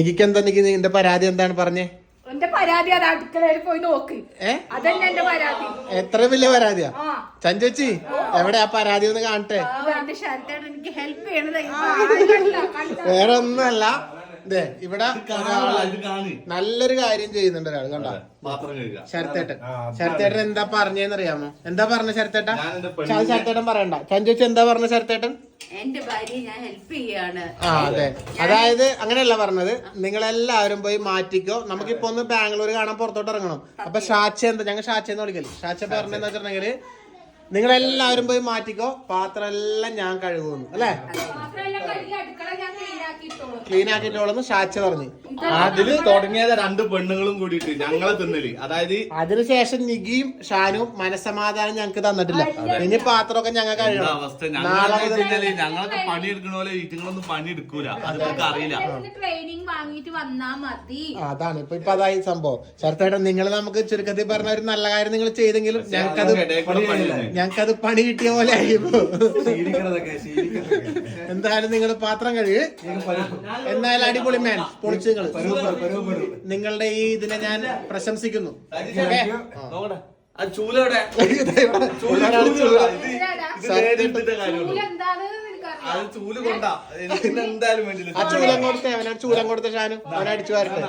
എനിക്കെന്താ നിന്റെ പരാതി എന്താണ് പറഞ്ഞേ? എന്റെ പരാതി അത് അടുക്കളയിൽ പോയി നോക്ക്. അതന്നെ എന്റെ പരാതി. എത്ര വലിയ പരാതിയാ ചഞ്ചേച്ചി? എവിടെ ആ പരാതി ഒന്ന് കാണട്ടെ. എന്റെ ഷർട്ടാണ് എനിക്ക് ഹെൽപ്പ് ചെയ്യണത്. വേറെ ഒന്നുമല്ല, ഇവിടെ നല്ലൊരു കാര്യം ചെയ്യുന്നുണ്ട് ഒരാൾ. കണ്ടോ ശരത്തേട്ടൻ? ശരത്തേട്ടൻ എന്താ പറഞ്ഞേന്നറിയാമോ? എന്താ പറഞ്ഞ ശരത്തേട്ടൻ? ശരത്തേട്ടൻ പറയണ്ട. ചഞ്ചേച്ചി എന്താ പറഞ്ഞ ശരത്തേട്ടൻ? എന്റെ ഭാര്യ ഞാൻ ഹെൽപ്പ് ചെയ്യാണ്. അതെ, അതായത് അങ്ങനെയല്ല പറഞ്ഞത്, നിങ്ങളെല്ലാവരും പോയി മാറ്റിക്കോ. നമുക്കിപ്പോ ഒന്ന് ബാംഗ്ലൂർ കാണാൻ പുറത്തോട്ട് ഇറങ്ങണം. അപ്പൊ ഷാച്ച എന്താ, ഞങ്ങൾ ഷാച്ചെന്ന് വിളിക്കല്. ഷാച്ച പറഞ്ഞെന്ന് വെച്ചിട്ടുണ്ടെങ്കില് നിങ്ങളെല്ലാവരും പോയി മാറ്റിക്കോ, പാത്രം എല്ലാം ഞാൻ കഴുകുന്നു അല്ലേ? ക്ലീൻ ആക്കിട്ടോളന്ന് ഷാച്ച പറഞ്ഞു. അതില് തുടങ്ങിയത് 2 പെണ്ണുങ്ങളും കൂടിയിട്ട് ഞങ്ങളെ തിന്നല്. അതായത് അതിനുശേഷം നികിയും ഷാനും മനസ്സമാധാനം ഞങ്ങക്ക് തന്നിട്ടില്ല. ഇനി പാത്രമൊക്കെ ഞങ്ങൾ കഴുകണം. അവസ്ഥ ഞങ്ങളൊക്കെ പണിയെടുക്കണ പോലെ ഇതുങ്ങളൊന്നും പണിയെടുക്കൂല, അത് നമുക്ക് അറിയില്ല. ട്രെയിനിങ് വാങ്ങിട്ട് വന്നാ മതി. അതാണ് ഇപ്പൊ അതായി സംഭവം. ശരത്തേട്ടൻ, നിങ്ങൾ നമുക്ക് ചുരുക്കത്തിൽ പറഞ്ഞ ഒരു നല്ല കാര്യം നിങ്ങൾ ചെയ്തെങ്കിലും ഞങ്ങക്കത് പണി കിട്ടിയ പോലെ ആയിപ്പോ. എന്തായാലും നിങ്ങൾ പാത്രം കഴുകി. എന്തായാലും അടിപൊളി മാൻ, പൊളിച്ച് നിങ്ങളുടെ ഈ ഇതിനെ ഞാൻ പ്രശംസിക്കുന്നു. ചൂല് കൊണ്ടാ എന്തായാലും വേണ്ടില്ല. ആ ചൂലം കൊടുത്തേ, അവനാ ചൂലം കൊടുത്ത ഷാനും അവനടിച്ചു വരട്ടെ.